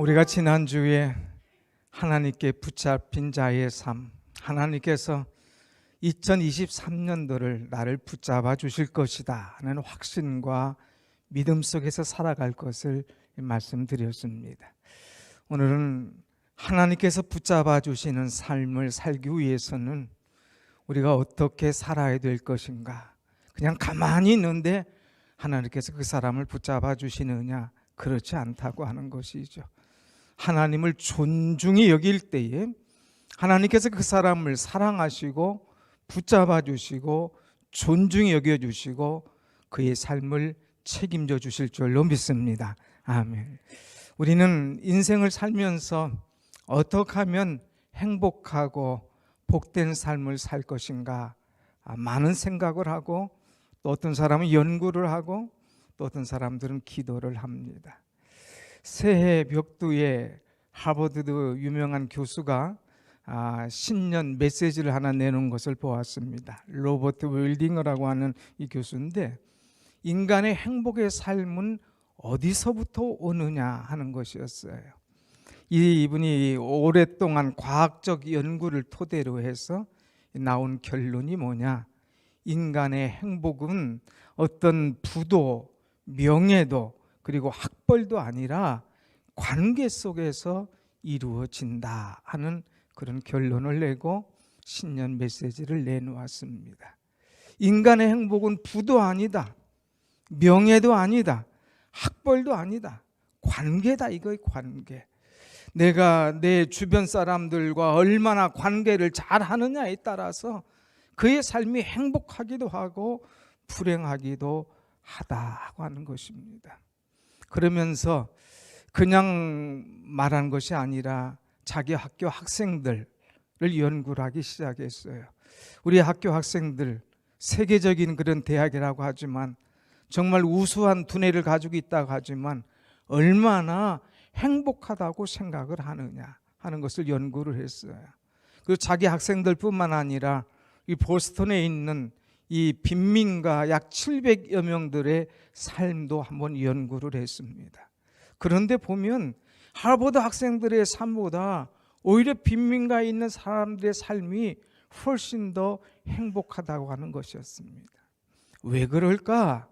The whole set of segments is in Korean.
우리가 지난주에 하나님께 붙잡힌 자의 삶, 하나님께서 2023년도를 나를 붙잡아 주실 것이다 하는 확신과 믿음 속에서 살아갈 것을 말씀드렸습니다. 오늘은 하나님께서 붙잡아 주시는 삶을 살기 위해서는 우리가 어떻게 살아야 될 것인가, 그냥 가만히 있는데 하나님께서 그 사람을 붙잡아 주시느냐, 그렇지 않다고 하는 것이죠. 하나님을 존중히 여길 때에 하나님께서 그 사람을 사랑하시고 붙잡아 주시고 존중히 여겨 주시고 그의 삶을 책임져 주실 줄로 믿습니다. 아멘. 우리는 인생을 살면서 어떻게 하면 행복하고 복된 삶을 살 것인가 많은 생각을 하고, 또 어떤 사람은 연구를 하고, 또 어떤 사람들은 기도를 합니다. 새해 벽두에 하버드 유명한 교수가 신년 메시지를 하나 내놓은 것을 보았습니다. 로버트 웰딩어라고 하는 이 교수인데, 인간의 행복의 삶은 어디서부터 오느냐 하는 것이었어요. 이분이 오랫동안 과학적 연구를 토대로 해서 나온 결론이 뭐냐, 인간의 행복은 어떤 부도, 명예도, 그리고 학벌도 아니라 관계 속에서 이루어진다 하는 그런 결론을 내고 신년 메시지를 내놓았습니다. 인간의 행복은 부도 아니다, 명예도 아니다, 학벌도 아니다, 관계다. 이거의 관계. 내가 내 주변 사람들과 얼마나 관계를 잘 하느냐에 따라서 그의 삶이 행복하기도 하고 불행하기도 하다고 하는 것입니다. 그러면서 그냥 말한 것이 아니라 자기 학교 학생들을 연구를 하기 시작했어요. 우리 학교 학생들, 세계적인 그런 대학이라고 하지만, 정말 우수한 두뇌를 가지고 있다고 하지만 얼마나 행복하다고 생각을 하느냐 하는 것을 연구를 했어요. 그리고 자기 학생들뿐만 아니라 이 보스턴에 있는 이 빈민가 약 700여 명들의 삶도 한번 연구를 했습니다. 그런데 보면 하버드 학생들의 삶보다 오히려 빈민가에 있는 사람들의 삶이 훨씬 더 행복하다고 하는 것이었습니다. 왜 그럴까?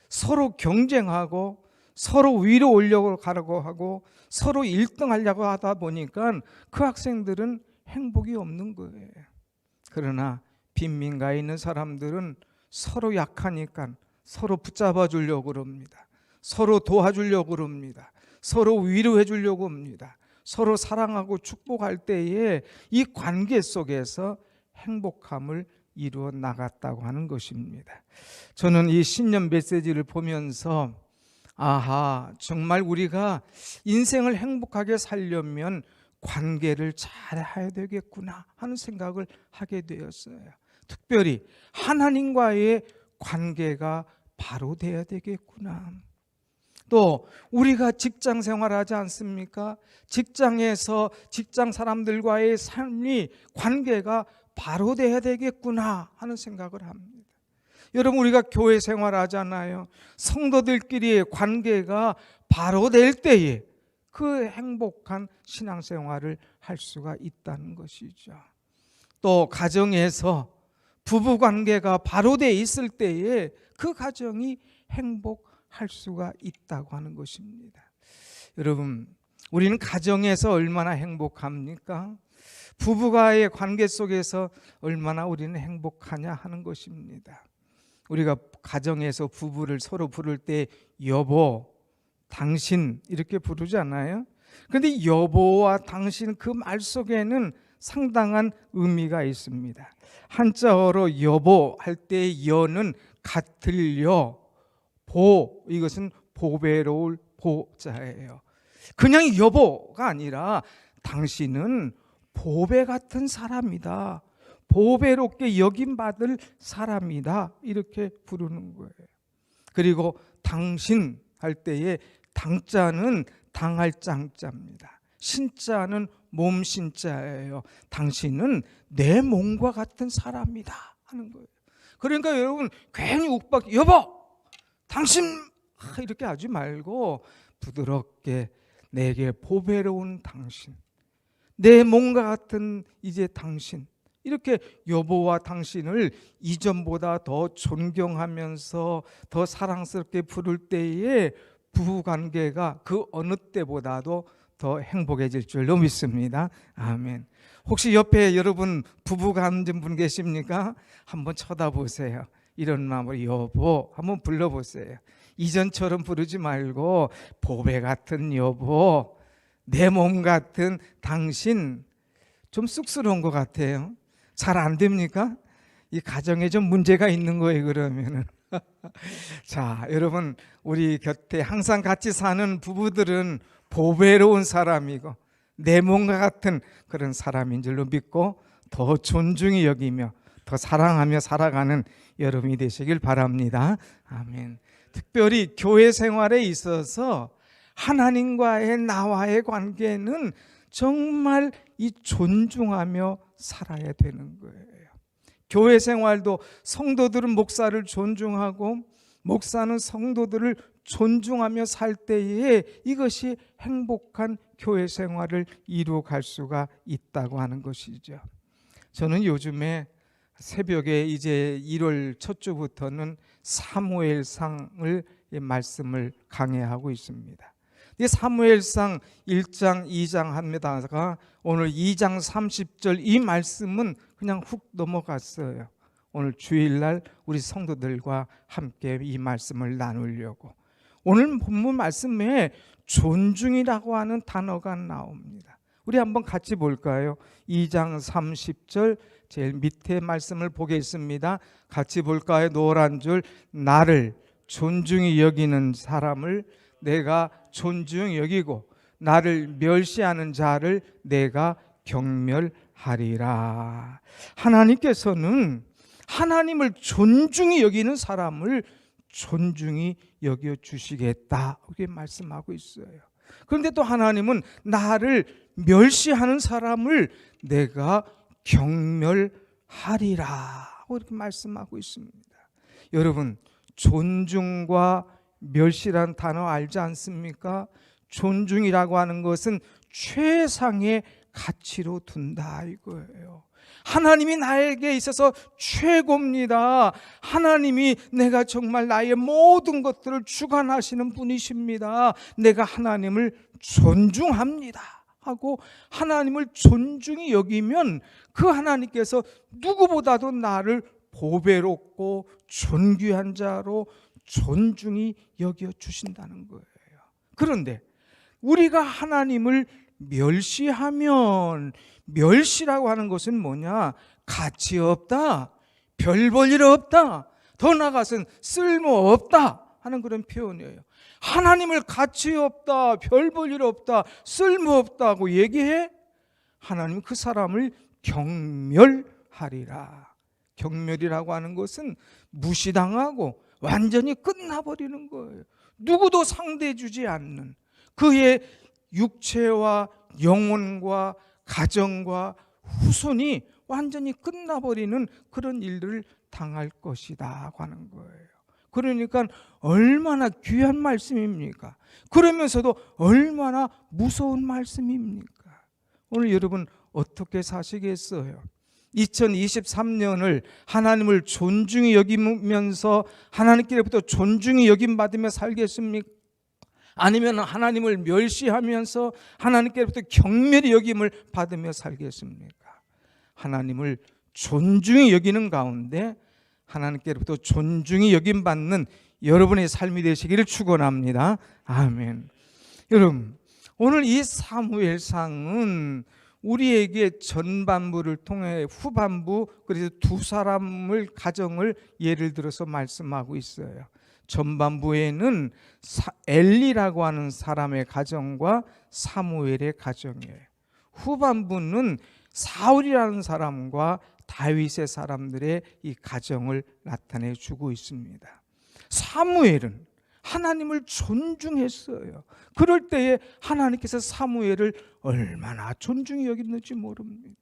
서로 경쟁하고 서로 위로 올려가려고 하고 서로 1등 하려고 하다 보니까 그 학생들은 행복이 없는 거예요. 그러나 빈민가에 있는 사람들은 서로 약하니까 서로 붙잡아 주려고 그럽니다. 서로 도와주려고 그럽니다. 서로 위로해 주려고 합니다. 서로 사랑하고 축복할 때에 이 관계 속에서 행복함을 이루어 나갔다고 하는 것입니다. 저는 이 신년 메시지를 보면서 정말 우리가 인생을 행복하게 살려면 관계를 잘 해야 되겠구나 하는 생각을 하게 되었어요. 특별히 하나님과의 관계가 바로 돼야 되겠구나. 또 우리가 직장 생활하지 않습니까? 직장에서 직장 사람들과의 삶이 관계가 바로 돼야 되겠구나 하는 생각을 합니다. 여러분, 우리가 교회 생활하잖아요. 성도들끼리의 관계가 바로 될 때에 그 행복한 신앙생활을 할 수가 있다는 것이죠. 또 가정에서 부부관계가 바로 돼 있을 때에 그 가정이 행복할 수가 있다고 하는 것입니다. 여러분, 우리는 가정에서 얼마나 행복합니까? 부부와의 관계 속에서 얼마나 우리는 행복하냐 하는 것입니다. 우리가 가정에서 부부를 서로 부를 때 여보, 당신 이렇게 부르잖아요. 그런데 여보와 당신 그 말 속에는 상당한 의미가 있습니다. 한자어로 여보 할 때 여는 같을 여, 보, 이것은 보배로울 보자예요. 그냥 여보가 아니라 당신은 보배 같은 사람이다, 보배롭게 여김받을 사람이다, 이렇게 부르는 거예요. 그리고 당신 할 때에 당자는 당할 짱자입니다. 신자는 몸 신자예요. 당신은 내 몸과 같은 사람이다 하는 거예요. 그러니까 여러분, 괜히 욱박 여보 당신 이렇게 하지 말고 부드럽게 내게 보배로운 당신, 내 몸과 같은 이제 당신, 이렇게 여보와 당신을 이전보다 더 존경하면서 더 사랑스럽게 부를 때에 부부관계가 그 어느 때보다도 더 행복해질 줄로 믿습니다. 아멘. 혹시 옆에 여러분 부부가 앉은 분 계십니까? 한번 쳐다보세요. 이런 마음으로 여보 한번 불러보세요. 이전처럼 부르지 말고 보배 같은 여보, 내 몸 같은 당신. 좀 쑥스러운 것 같아요. 잘 안 됩니까? 이 가정에 좀 문제가 있는 거예요, 그러면은. 자, 여러분, 우리 곁에 항상 같이 사는 부부들은 보배로운 사람이고 내 몸과 같은 그런 사람인 줄로 믿고 더 존중히 여기며 더 사랑하며 살아가는 여러분이 되시길 바랍니다. 아멘. 특별히 교회 생활에 있어서 하나님과의 나와의 관계는 정말 이 존중하며 살아야 되는 거예요. 교회 생활도 성도들은 목사를 존중하고 목사는 성도들을 존중하며 살 때에 이것이 행복한 교회 생활을 이루어갈 수가 있다고 하는 것이죠. 저는 요즘에 새벽에 이제 1월 첫 주부터는 사무엘상을 말씀을 강해하고 있습니다. 이 사무엘상 1장, 2장 합니다가 오늘 2장 30절 이 말씀은 그냥 훅 넘어갔어요. 오늘 주일날 우리 성도들과 함께 이 말씀을 나누려고. 오늘 본문 말씀에 존중이라고 하는 단어가 나옵니다. 우리 한번 같이 볼까요? 2장 30절 제일 밑에 말씀을 보겠습니다. 같이 볼까요? 노란 줄, 나를 존중히 여기는 사람을 내가 존중히 여기고 나를 멸시하는 자를 내가 경멸하리라. 하나님께서는 하나님을 존중히 여기는 사람을 존중히 여겨 주시겠다 이렇게 말씀하고 있어요. 그런데 또 하나님은 나를 멸시하는 사람을 내가 경멸하리라 이렇게 말씀하고 있습니다. 여러분, 존중과 멸시란 단어 알지 않습니까? 존중이라고 하는 것은 최상의 가치로 둔다 이거예요. 하나님이 나에게 있어서 최고입니다. 하나님이 내가 정말 나의 모든 것들을 주관하시는 분이십니다. 내가 하나님을 존중합니다 하고 하나님을 존중히 여기면 그 하나님께서 누구보다도 나를 보배롭고 존귀한 자로 존중히 여겨 주신다는 거예요. 그런데 우리가 하나님을 멸시하면, 멸시라고 하는 것은 뭐냐? 가치 없다, 별 볼 일 없다, 더 나아가서는 쓸모 없다 하는 그런 표현이에요. 하나님을 가치 없다, 별 볼 일 없다, 쓸모 없다고 얘기해? 하나님 그 사람을 경멸하리라. 경멸이라고 하는 것은 무시당하고 완전히 끝나버리는 거예요. 누구도 상대해 주지 않는, 그의 육체와 영혼과 가정과 후손이 완전히 끝나버리는 그런 일을 당할 것이다 하는 거예요. 그러니까 얼마나 귀한 말씀입니까? 그러면서도 얼마나 무서운 말씀입니까? 오늘 여러분 어떻게 사시겠어요? 2023년을 하나님을 존중히 여기면서 하나님께로부터 존중히 여김받으며 살겠습니까? 아니면 하나님을 멸시하면서 하나님께로부터 경멸히 여김을 받으며 살겠습니까? 하나님을 존중히 여기는 가운데 하나님께로부터 존중히 여김받는 여러분의 삶이 되시기를 축원합니다. 아멘. 여러분, 오늘 이 사무엘상은 우리에게 전반부를 통해 후반부, 그래서 두 사람을 가정을 예를 들어서 말씀하고 있어요. 전반부에는 엘리라고 하는 사람의 가정과 사무엘의 가정이에요. 후반부는 사울이라는 사람과 다윗의 사람들의 이 가정을 나타내 주고 있습니다. 사무엘은 하나님을 존중했어요. 그럴 때에 하나님께서 사무엘을 얼마나 존중히 여겼는지 모릅니다.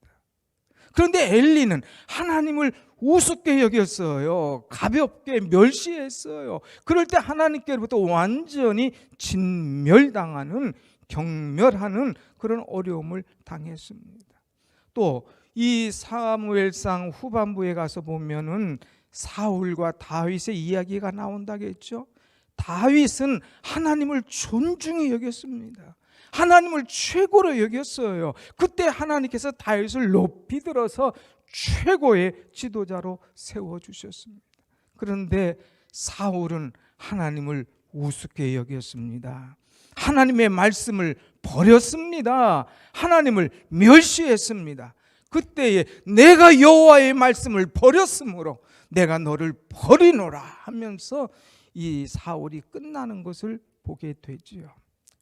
그런데 엘리는 하나님을 우습게 여겼어요. 가볍게 멸시했어요. 그럴 때 하나님께로부터 완전히 진멸당하는 경멸하는 그런 어려움을 당했습니다. 또 이 사무엘상 후반부에 가서 보면은 사울과 다윗의 이야기가 나온다겠죠. 다윗은 하나님을 존중히 여겼습니다. 하나님을 최고로 여겼어요. 그때 하나님께서 다윗을 높이 들어서 최고의 지도자로 세워주셨습니다. 그런데 사울은 하나님을 우습게 여겼습니다. 하나님의 말씀을 버렸습니다. 하나님을 멸시했습니다. 그때에 내가 여호와의 말씀을 버렸으므로 내가 너를 버리노라 하면서 이 사울이 끝나는 것을 보게 되지요.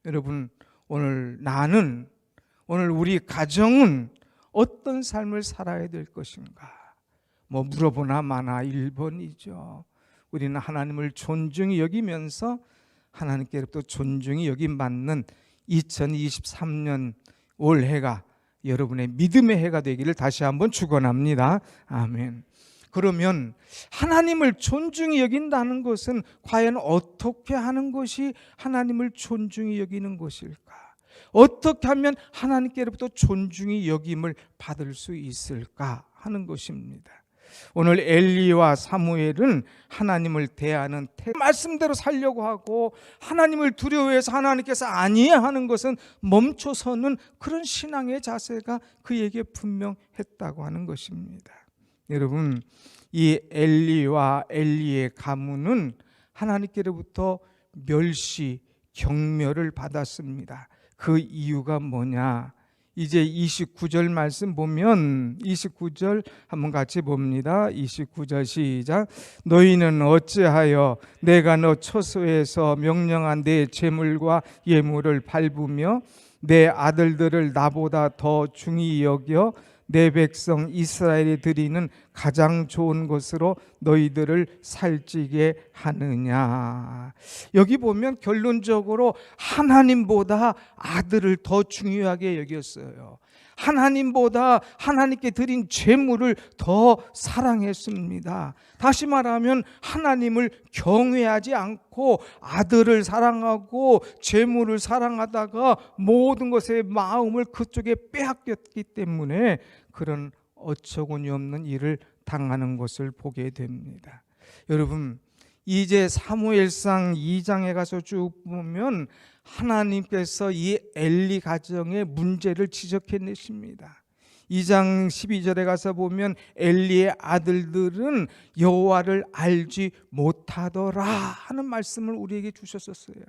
여러분, 오늘 우리 가정은 어떤 삶을 살아야 될 것인가? 물어보나 마나 1번이죠. 우리는 하나님을 존중히 여기면서 하나님께로부터 존중히 여김받는 2023년 올해가 여러분의 믿음의 해가 되기를 다시 한번 축원합니다. 아멘. 그러면 하나님을 존중히 여긴다는 것은 과연 어떻게 하는 것이 하나님을 존중히 여기는 것일까? 어떻게 하면 하나님께로부터 존중히 여김을 받을 수 있을까 하는 것입니다. 오늘 엘리와 사무엘은 하나님을 대하는 말씀대로 살려고 하고 하나님을 두려워해서 하나님께서 아니하는 것은 멈춰서는 그런 신앙의 자세가 그에게 분명했다고 하는 것입니다. 여러분, 이 엘리와 엘리의 가문은 하나님께로부터 멸시, 경멸을 받았습니다. 그 이유가 뭐냐? 이제 29절 말씀 보면 29절 한번 같이 봅니다. 29절 시작. 너희는 어찌하여 내가 너 처소에서 명령한 내 재물과 예물을 밟으며 내 아들들을 나보다 더 중히 여겨 내 백성 이스라엘이 드리는 가장 좋은 것으로 너희들을 살찌게 하느냐. 여기 보면 결론적으로 하나님보다 아들을 더 중요하게 여겼어요. 하나님보다 하나님께 드린 재물을 더 사랑했습니다. 다시 말하면 하나님을 경외하지 않고 아들을 사랑하고 재물을 사랑하다가 모든 것의 마음을 그쪽에 빼앗겼기 때문에 그런 어처구니 없는 일을 당하는 것을 보게 됩니다. 여러분, 이제 사무엘상 2장에 가서 쭉 보면 하나님께서 이 엘리 가정의 문제를 지적해내십니다. 2장 12절에 가서 보면 엘리의 아들들은 여호와를 알지 못하더라 하는 말씀을 우리에게 주셨었어요.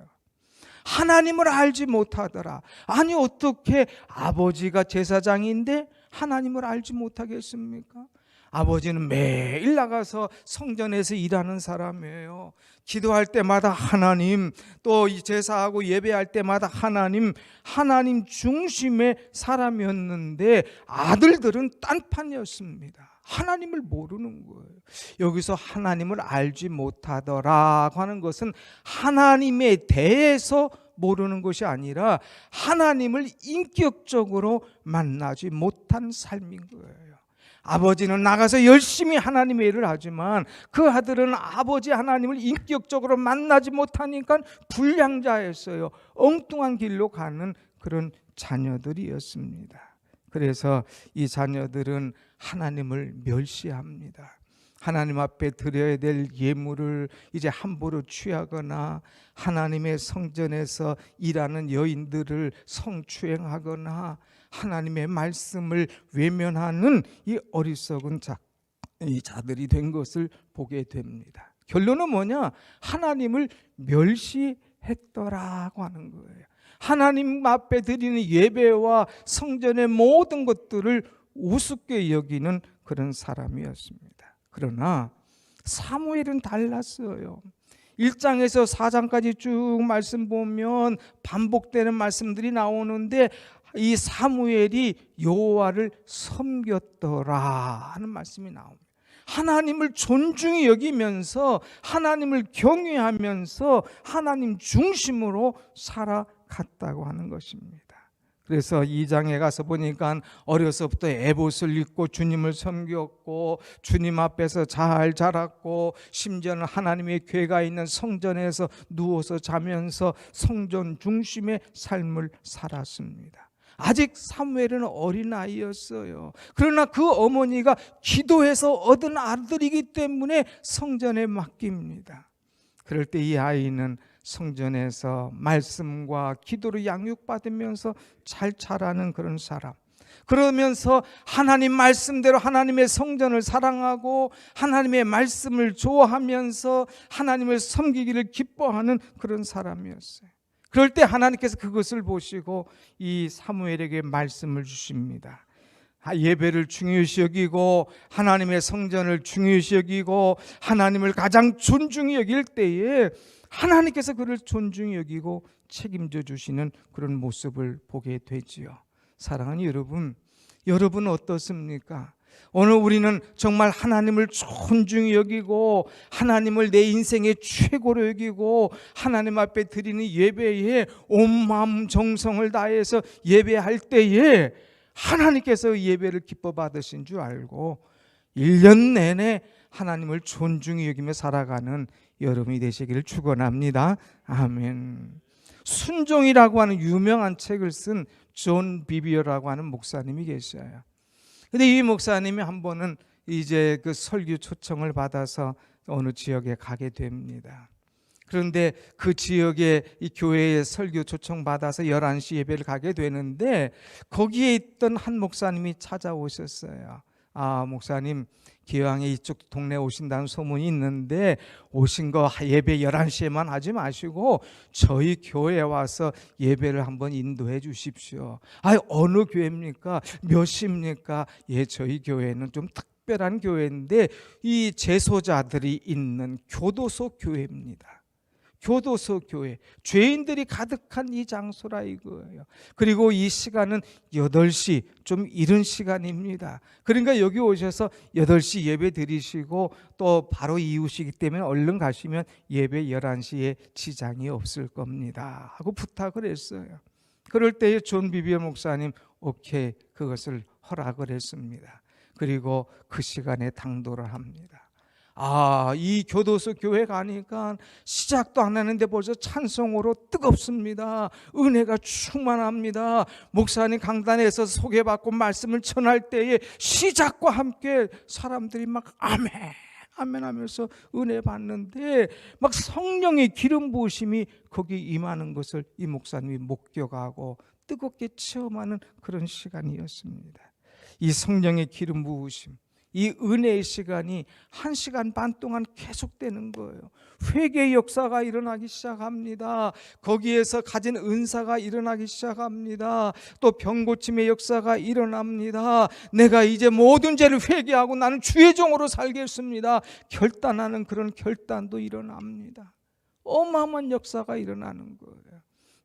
하나님을 알지 못하더라. 아니, 어떻게 아버지가 제사장인데 하나님을 알지 못하겠습니까? 아버지는 매일 나가서 성전에서 일하는 사람이에요. 기도할 때마다 하나님, 또 제사하고 예배할 때마다 하나님 중심의 사람이었는데 아들들은 딴판이었습니다. 하나님을 모르는 거예요. 여기서 하나님을 알지 못하더라고 하는 것은 하나님에 대해서 모르는 것이 아니라 하나님을 인격적으로 만나지 못한 삶인 거예요. 아버지는 나가서 열심히 하나님의 일을 하지만 그 아들은 아버지 하나님을 인격적으로 만나지 못하니까 불량자였어요. 엉뚱한 길로 가는 그런 자녀들이었습니다. 그래서 이 자녀들은 하나님을 멸시합니다. 하나님 앞에 드려야 될 예물을 이제 함부로 취하거나 하나님의 성전에서 일하는 여인들을 성추행하거나 하나님의 말씀을 외면하는 이 어리석은 자들이 된 것을 보게 됩니다. 결론은 뭐냐? 하나님을 멸시했더라고 하는 거예요. 하나님 앞에 드리는 예배와 성전의 모든 것들을 우습게 여기는 그런 사람이었습니다. 그러나 사무엘은 달랐어요. 1장에서 4장까지 쭉 말씀 보면 반복되는 말씀들이 나오는데 이 사무엘이 여호와를 섬겼더라 하는 말씀이 나옵니다. 하나님을 존중히 여기면서 하나님을 경외하면서 하나님 중심으로 살아갔다고 하는 것입니다. 그래서 2장에 가서 보니까 어려서부터 에봇을 입고 주님을 섬겼고 주님 앞에서 잘 자랐고 심지어는 하나님의 궤가 있는 성전에서 누워서 자면서 성전 중심의 삶을 살았습니다. 아직 사무엘은 어린아이였어요. 그러나 그 어머니가 기도해서 얻은 아들이기 때문에 성전에 맡깁니다. 그럴 때 이 아이는 성전에서 말씀과 기도로 양육받으면서 잘 자라는 그런 사람, 그러면서 하나님 말씀대로 하나님의 성전을 사랑하고 하나님의 말씀을 좋아하면서 하나님을 섬기기를 기뻐하는 그런 사람이었어요. 그럴 때 하나님께서 그것을 보시고 이 사무엘에게 말씀을 주십니다. 예배를 중요시 여기고 하나님의 성전을 중요시 여기고 하나님을 가장 존중히 여길 때에 하나님께서 그를 존중히 여기고 책임져 주시는 그런 모습을 보게 되지요. 사랑하는 여러분 어떻습니까? 오늘 우리는 정말 하나님을 존중히 여기고 하나님을 내 인생의 최고로 여기고 하나님 앞에 드리는 예배에 온 마음 정성을 다해서 예배할 때에 하나님께서 예배를 기뻐 받으신 줄 알고 1년 내내 하나님을 존중히 여기며 살아가는 여러분이 되시기를 축원합니다. 아멘. 순종이라고 하는 유명한 책을 쓴 존 비비어라고 하는 목사님이 계셔요. 근데 이 목사님이 한 번은 이제 그 설교 초청을 받아서 어느 지역에 가게 됩니다. 그런데 그 지역에 이 교회에 설교 초청 받아서 11시 예배를 가게 되는데 거기에 있던 한 목사님이 찾아오셨어요. 목사님 기왕에 이쪽 동네 오신다는 소문이 있는데 오신 거 예배 11시에만 하지 마시고 저희 교회에 와서 예배를 한번 인도해 주십시오. 어느 교회입니까? 몇 시입니까? 저희 교회는 좀 특별한 교회인데 이 재소자들이 있는 교도소 교회입니다. 교도소 교회, 죄인들이 가득한 이 장소라 이거예요. 그리고 이 시간은 8시, 좀 이른 시간입니다. 그러니까 여기 오셔서 8시 예배 드리시고 또 바로 이웃이기 때문에 얼른 가시면 예배 11시에 지장이 없을 겁니다 하고 부탁을 했어요. 그럴 때에 존 비비어 목사님 오케이, 그것을 허락을 했습니다. 그리고 그 시간에 당도를 합니다. 이 교도소 교회 가니까 시작도 안 하는데 벌써 찬송으로 뜨겁습니다. 은혜가 충만합니다. 목사님 강단에서 소개받고 말씀을 전할 때에 시작과 함께 사람들이 막 아멘 아멘 하면서 은혜 받는데 막 성령의 기름 부으심이 거기 임하는 것을 이 목사님이 목격하고 뜨겁게 체험하는 그런 시간이었습니다. 이 성령의 기름 부으심, 이 은혜의 시간이 1시간 반 동안 계속되는 거예요. 회개의 역사가 일어나기 시작합니다. 거기에서 가진 은사가 일어나기 시작합니다. 또 병고침의 역사가 일어납니다. 내가 이제 모든 죄를 회개하고 나는 주의 종으로 살겠습니다. 결단하는 그런 결단도 일어납니다. 어마어마한 역사가 일어나는 거예요.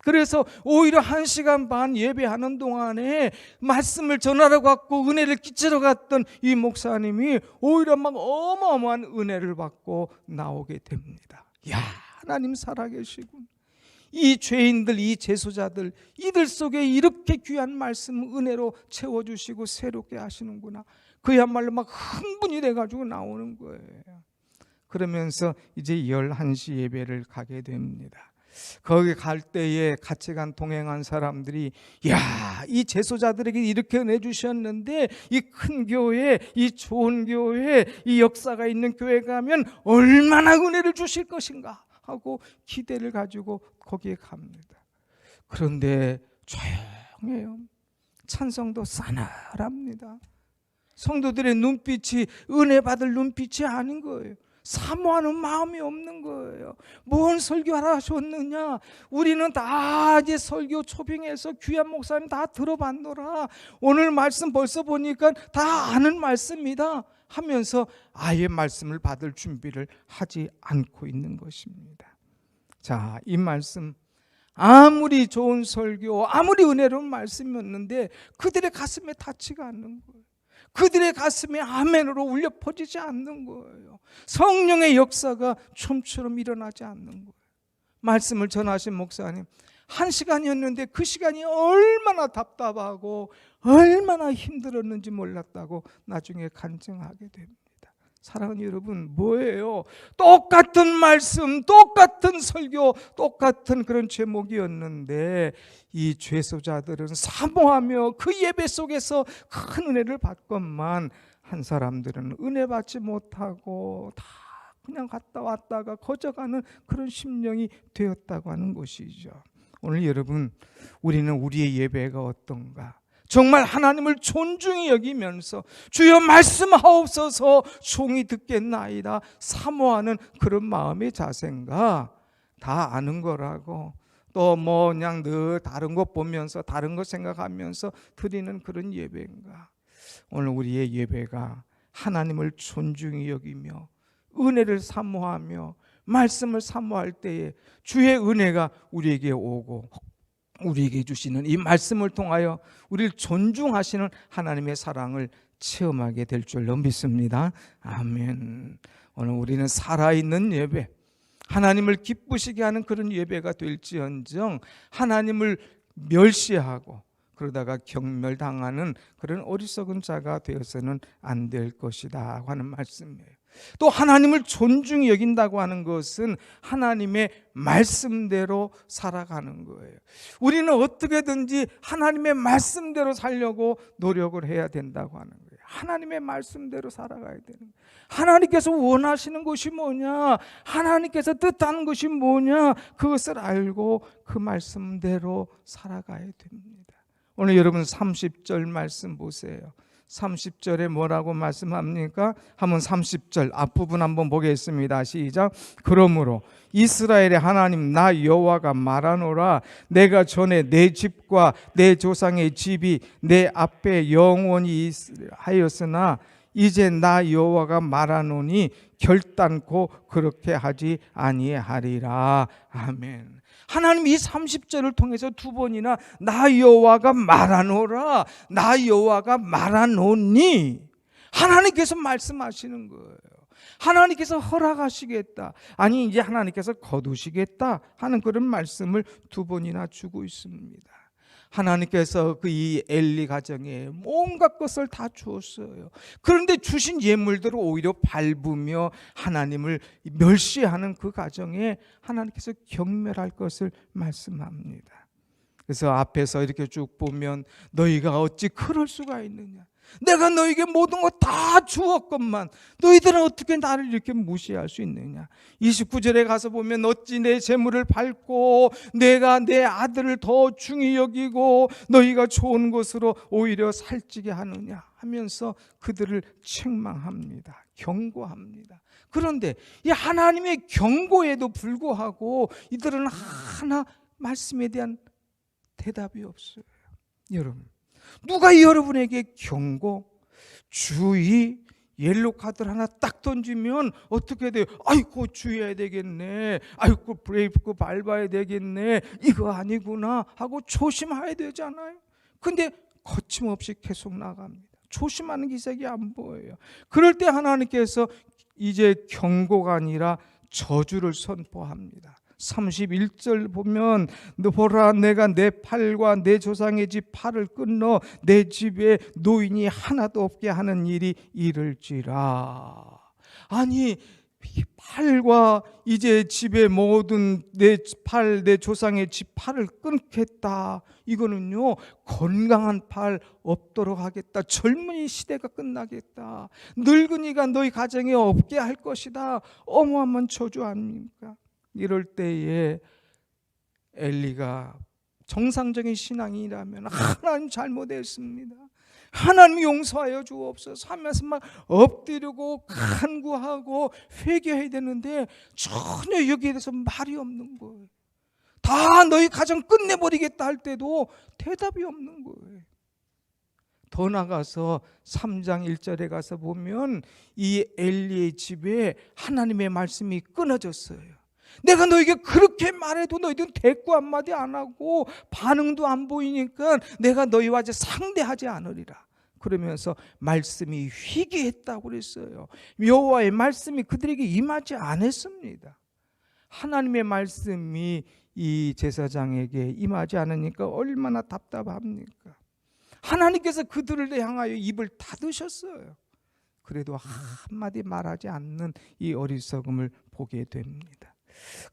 그래서 오히려 1시간 반 예배하는 동안에 말씀을 전하러 갔고 은혜를 끼치러 갔던 이 목사님이 오히려 막 어마어마한 은혜를 받고 나오게 됩니다. 하나님 살아계시군. 이 죄인들, 이 재소자들, 이들 속에 이렇게 귀한 말씀 은혜로 채워주시고 새롭게 하시는구나. 그야말로 막 흥분이 돼가지고 나오는 거예요. 그러면서 이제 11시 예배를 가게 됩니다. 거기 갈 때에 같이 동행한 사람들이 이 재소자들에게 이렇게 은혜 주셨는데 이 큰 교회, 이 좋은 교회, 이 역사가 있는 교회 가면 얼마나 은혜를 주실 것인가 하고 기대를 가지고 거기에 갑니다. 그런데 조용해요. 찬송도 싸늘합니다. 성도들의 눈빛이 은혜 받을 눈빛이 아닌 거예요. 사모하는 마음이 없는 거예요. 뭔 설교하라 하셨느냐? 우리는 다 이제 설교 초빙해서 귀한 목사님 다 들어봤노라. 오늘 말씀 벌써 보니까 다 아는 말씀이다 하면서 아예 말씀을 받을 준비를 하지 않고 있는 것입니다. 자, 이 말씀 아무리 좋은 설교, 아무리 은혜로운 말씀이었는데 그들의 가슴에 닿지가 않는 거예요. 그들의 가슴에 아멘으로 울려 퍼지지 않는 거예요. 성령의 역사가 좀처럼 일어나지 않는 거예요. 말씀을 전하신 목사님, 1시간이었는데 그 시간이 얼마나 답답하고 얼마나 힘들었는지 몰랐다고 나중에 간증하게 됩니다. 사랑하는 여러분, 뭐예요? 똑같은 말씀, 똑같은 설교, 똑같은 그런 제목이었는데 이 죄소자들은 사모하며 그 예배 속에서 큰 은혜를 받건만 한 사람들은 은혜 받지 못하고 다 그냥 갔다 왔다가 거저가는 그런 심령이 되었다고 하는 것이죠. 오늘 여러분, 우리는 우리의 예배가 어떤가? 정말 하나님을 존중히 여기면서 주여 말씀하옵소서 종이 듣겠나이다 사모하는 그런 마음의 자세인가? 다 아는 거라고 또 그냥 늘 다른 것 보면서 다른 것 생각하면서 드리는 그런 예배인가? 오늘 우리의 예배가 하나님을 존중히 여기며 은혜를 사모하며 말씀을 사모할 때에 주의 은혜가 우리에게 오고 우리에게 주시는 이 말씀을 통하여 우리를 존중하시는 하나님의 사랑을 체험하게 될 줄로 믿습니다. 아멘. 오늘 우리는 살아있는 예배, 하나님을 기쁘시게 하는 그런 예배가 될지언정 하나님을 멸시하고 그러다가 경멸당하는 그런 어리석은 자가 되어서는 안 될 것이다 하는 말씀이에요. 또 하나님을 존중히 여긴다고 하는 것은 하나님의 말씀대로 살아가는 거예요. 우리는 어떻게든지 하나님의 말씀대로 살려고 노력을 해야 된다고 하는 거예요. 하나님의 말씀대로 살아가야 되는 거예요. 하나님께서 원하시는 것이 뭐냐, 하나님께서 뜻하는 것이 뭐냐, 그것을 알고 그 말씀대로 살아가야 됩니다. 오늘 여러분 30절 말씀 보세요. 30절에 뭐라고 말씀합니까? 한번 30절 앞부분 한번 보겠습니다. 시작. 그러므로 이스라엘의 하나님 나 여호와가 말하노라. 내가 전에 내 집과 내 조상의 집이 내 앞에 영원히 하였으나 이제 나 여호와가 말하노니 결단코 그렇게 하지 아니하리라. 아멘. 하나님 이 30절을 통해서 두 번이나 나 여호와가 말하노라, 나 여호와가 말하노니 하나님께서 말씀하시는 거예요. 하나님께서 허락하시겠다, 아니 이제 하나님께서 거두시겠다 하는 그런 말씀을 두 번이나 주고 있습니다. 하나님께서 그 이 엘리 가정에 온갖 것을 다 주었어요. 그런데 주신 예물들을 오히려 밟으며 하나님을 멸시하는 그 가정에 하나님께서 경멸할 것을 말씀합니다. 그래서 앞에서 이렇게 쭉 보면 너희가 어찌 그럴 수가 있느냐, 내가 너에게 모든 것 다 주었건만 너희들은 어떻게 나를 이렇게 무시할 수 있느냐. 29절에 가서 보면 어찌 내 재물을 밟고 내가 내 아들을 더 중히 여기고 너희가 좋은 것으로 오히려 살찌게 하느냐 하면서 그들을 책망합니다. 경고합니다. 그런데 이 하나님의 경고에도 불구하고 이들은 하나 말씀에 대한 대답이 없어요. 여러분, 누가 여러분에게 경고, 주의, 옐로 카드를 하나 딱 던지면 어떻게 돼요? 아이고 주의해야 되겠네, 아이고 브레이크 밟아야 되겠네, 이거 아니구나 하고 조심해야 되잖아요. 근데 거침없이 계속 나갑니다. 조심하는 기색이 안 보여요. 그럴 때 하나님께서 이제 경고가 아니라 저주를 선포합니다. 31절 보면 보라 내가 내 팔과 내 조상의 집 팔을 끊어 내 집에 노인이 하나도 없게 하는 일이 이를지라. 아니 팔과 이제 집의 모든 내 팔, 내 조상의 집 팔을 끊겠다. 이거는요 건강한 팔 없도록 하겠다. 젊은이 시대가 끝나겠다. 늙은이가 너희 가정에 없게 할 것이다. 어마어마한 저주 아닙니까? 이럴 때에 엘리가 정상적인 신앙이라면 하나님 잘못했습니다, 하나님 용서하여 주옵소서 하면서 막 엎드리고 간구하고 회개해야 되는데 전혀 여기에 대해서 말이 없는 거예요. 다 너희 가정 끝내버리겠다 할 때도 대답이 없는 거예요. 더 나가서 3장 1절에 가서 보면 이 엘리의 집에 하나님의 말씀이 끊어졌어요. 내가 너에게 그렇게 말해도 너희들은 대꾸 한마디 안 하고 반응도 안 보이니까 내가 너희와 이제 상대하지 않으리라. 그러면서 말씀이 희귀했다고 그랬어요. 여호와의 말씀이 그들에게 임하지 않았습니다. 하나님의 말씀이 이 제사장에게 임하지 않으니까 얼마나 답답합니까? 하나님께서 그들을 향하여 입을 닫으셨어요. 그래도 한마디 말하지 않는 이 어리석음을 보게 됩니다.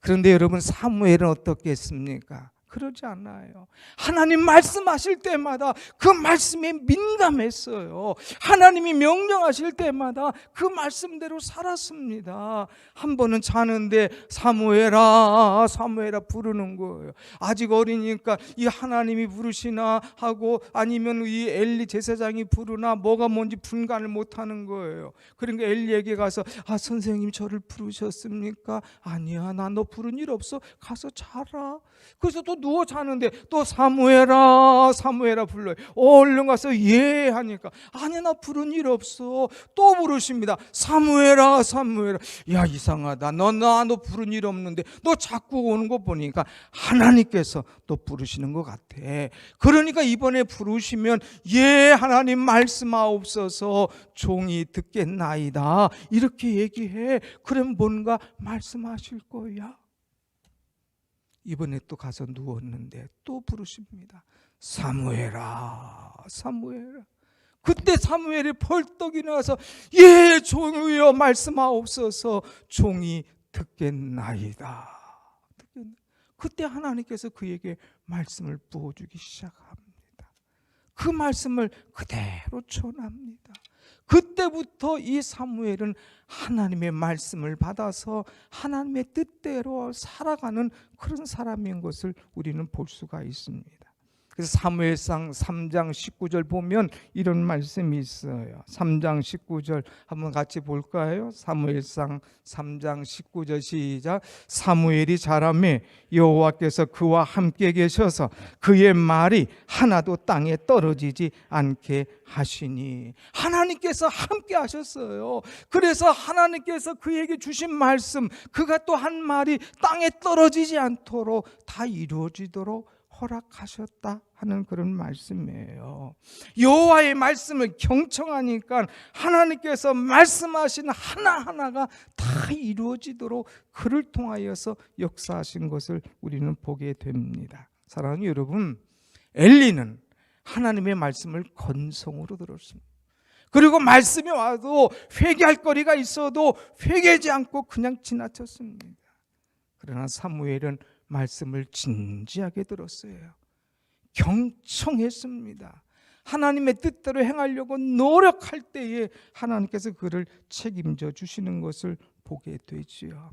그런데 여러분, 사무엘은 어떻겠습니까? 그러지 않아요. 하나님 말씀하실 때마다 그 말씀에 민감했어요. 하나님이 명령하실 때마다 그 말씀대로 살았습니다. 한 번은 자는데 사무엘아 사무엘아 부르는 거예요. 아직 어리니까 이 하나님이 부르시나 하고 아니면 이 엘리 제사장이 부르나 뭐가 뭔지 분간을 못하는 거예요. 그러니까 엘리에게 가서 선생님 저를 부르셨습니까? 아니야, 나 너 부른 일 없어, 가서 자라. 그래서 또 누워 자는데 또 사무엘아 사무엘아 불러요. 얼른 가서 예 하니까 아니 나 부른 일 없어. 또 부르십니다. 사무엘아 사무엘아. 야 이상하다, 너 부른 일 없는데 너 자꾸 오는 거 보니까 하나님께서 또 부르시는 것 같아. 그러니까 이번에 부르시면 예 하나님 말씀하옵소서, 종이 듣겠나이다, 이렇게 얘기해. 그럼 뭔가 말씀하실 거야. 이번에 또 가서 누웠는데 또 부르십니다. 사무엘아 사무엘아. 그때 사무엘이 벌떡 일어나서 예 종이여 말씀하옵소서, 종이 듣겠나이다. 그때 하나님께서 그에게 말씀을 부어주기 시작합니다. 그 말씀을 그대로 전합니다. 그때부터 이 사무엘은 하나님의 말씀을 받아서 하나님의 뜻대로 살아가는 그런 사람인 것을 우리는 볼 수가 있습니다. 그래서 사무엘상 3장 19절 보면 이런 말씀이 있어요. 3장 19절 한번 같이 볼까요? 사무엘상 3장 19절 시작. 사무엘이 자라매 여호와께서 그와 함께 계셔서 그의 말이 하나도 땅에 떨어지지 않게 하시니. 하나님께서 함께 하셨어요. 그래서 하나님께서 그에게 주신 말씀, 그가 또 한 말이 땅에 떨어지지 않도록 다 이루어지도록 허락하셨다 하는 그런 말씀이에요. 여호와의 말씀을 경청하니까 하나님께서 말씀하신 하나하나가 다 이루어지도록 그를 통하여서 역사하신 것을 우리는 보게 됩니다. 사랑하는 여러분, 엘리는 하나님의 말씀을 건성으로 들었습니다. 그리고 말씀이 와도 회개할 거리가 있어도 회개하지 않고 그냥 지나쳤습니다. 그러나 사무엘은 말씀을 진지하게 들었어요. 경청했습니다. 하나님의 뜻대로 행하려고 노력할 때에 하나님께서 그를 책임져 주시는 것을 보게 되지요.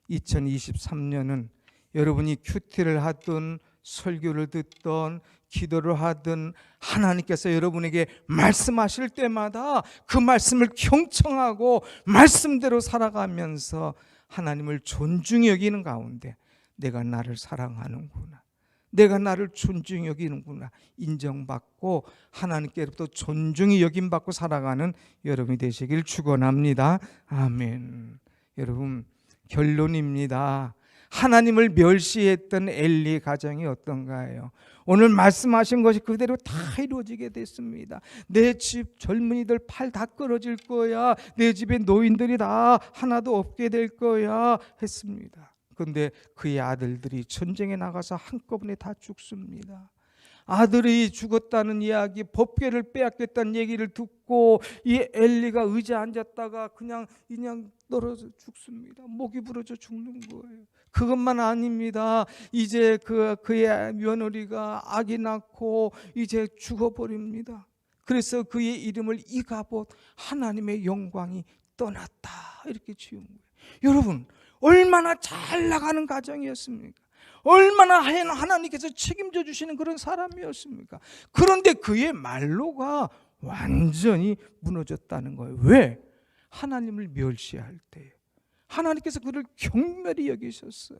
2023년은 여러분이 큐티를 하든 설교를 듣던 기도를 하든 하나님께서 여러분에게 말씀하실 때마다 그 말씀을 경청하고 말씀대로 살아가면서 하나님을 존중히 여기는 가운데 내가 나를 사랑하는구나, 내가 나를 존중히 여기는구나 인정받고 하나님께로부터 존중히 여김받고 살아가는 여러분이 되시길 축원합니다. 아멘. 여러분, 결론입니다. 하나님을 멸시했던 엘리 가정이 어떤가요? 오늘 말씀하신 것이 그대로 다 이루어지게 됐습니다. 내 집 젊은이들 팔 다 끊어질 거야, 내 집에 노인들이 다 하나도 없게 될 거야 했습니다. 그런데 그의 아들들이 전쟁에 나가서 한꺼번에 다 죽습니다. 아들이 죽었다는 이야기, 법궤를 빼앗겼다는 얘기를 듣고 이 엘리가 의자에 앉았다가 그냥 떨어져 죽습니다. 목이 부러져 죽는 거예요. 그것만 아닙니다. 이제 그의 며느리가 아기 낳고 이제 죽어버립니다. 그래서 그의 이름을 이가봇, 하나님의 영광이 떠났다, 이렇게 지은 거예요. 여러분, 얼마나 잘 나가는 가정이었습니까? 얼마나 하나님께서 책임져 주시는 그런 사람이었습니까? 그런데 그의 말로가 완전히 무너졌다는 거예요. 왜? 하나님을 멸시할 때 하나님께서 그를 경멸히 여기셨어요.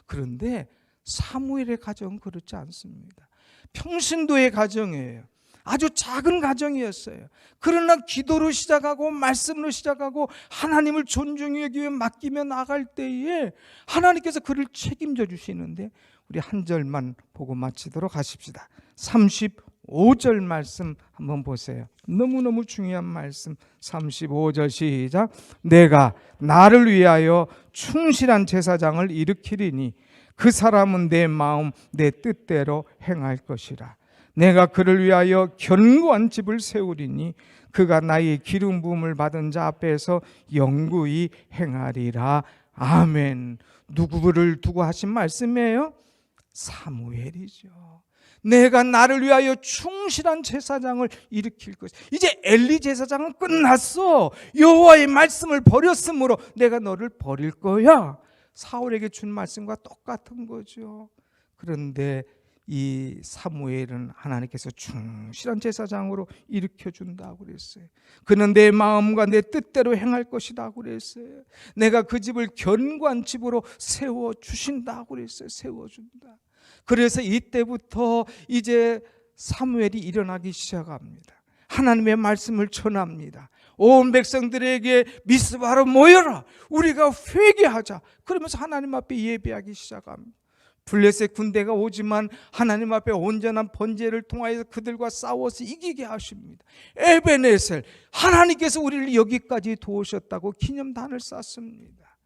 그런데 사무엘의 가정은 그렇지 않습니다. 평신도의 가정이에요. 아주 작은 가정이었어요. 그러나 기도로 시작하고 말씀으로 시작하고 하나님을 존중히 여기며 맡기며 나갈 때에 하나님께서 그를 책임져 주시는데, 우리 한 절만 보고 마치도록 하십시다. 35절 말씀 한번 보세요. 너무너무 중요한 말씀. 35절 시작. 내가 나를 위하여 충실한 제사장을 일으키리니 그 사람은 내 마음 내 뜻대로 행할 것이라. 내가 그를 위하여 견고한 집을 세우리니 그가 나의 기름 부음을 받은 자 앞에서 영구히 행하리라. 아멘. 누구를 두고 하신 말씀이에요? 사무엘이죠. 내가 나를 위하여 충실한 제사장을 일으킬 것이다. 이제 엘리 제사장은 끝났어. 여호와의 말씀을 버렸으므로 내가 너를 버릴 거야. 사울에게 준 말씀과 똑같은 거죠. 그런데 이 사무엘은 하나님께서 충실한 제사장으로 일으켜준다고 그랬어요. 그는 내 마음과 내 뜻대로 행할 것이다 그랬어요. 내가 그 집을 견고한 집으로 세워주신다고 그랬어요. 세워준다. 그래서 이때부터 이제 사무엘이 일어나기 시작합니다. 하나님의 말씀을 전합니다. 온 백성들에게 미스바로 모여라. 우리가 회개하자. 그러면서 하나님 앞에 예배하기 시작합니다. 블레셋 군대가 오지만 하나님 앞에 온전한 번제를 통하여서 그들과 싸워서 이기게 하십니다. 에베네셀, 하나님께서 우리를 여기까지 도우셨다고 기념단을 쌓습니다.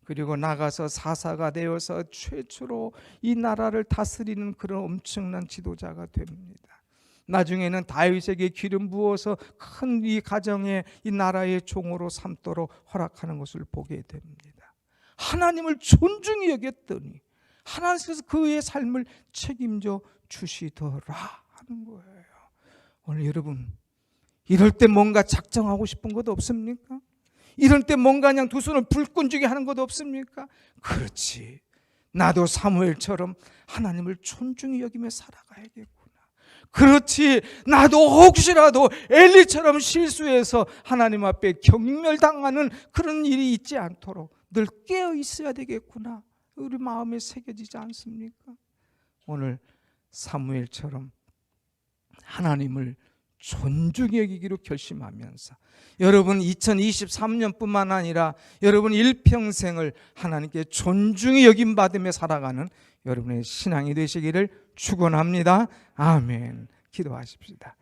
그리고 나가서 사사가 되어서 최초로 이 나라를 다스리는 그런 엄청난 지도자가 됩니다. 나중에는 다윗에게 기름 부어서 큰 이 가정의 이 나라의 종으로 삼도록 허락하는 것을 보게 됩니다. 하나님을 존중히 여겼더니 하나님께서 그의 삶을 책임져 주시더라 하는 거예요. 오늘 여러분, 이럴 때 뭔가 작정하고 싶은 것도 없습니까? 이럴 때 뭔가 그냥 두 손을 불끈 쥐게 하는 것도 없습니까? 그렇지, 나도 사무엘처럼 하나님을 존중히 여기며 살아가야겠구나. 그렇지, 나도 혹시라도 엘리처럼 실수해서 하나님 앞에 경멸당하는 그런 일이 있지 않도록 늘 깨어 있어야 되겠구나. 우리 마음에 새겨지지 않습니까? 오늘 사무엘처럼 하나님을 존중히 여기기로 결심하면서 여러분 2023년뿐만 아니라 여러분 일평생을 하나님께 존중히 여김받으며 살아가는 여러분의 신앙이 되시기를 축원합니다. 아멘. 기도하십시다.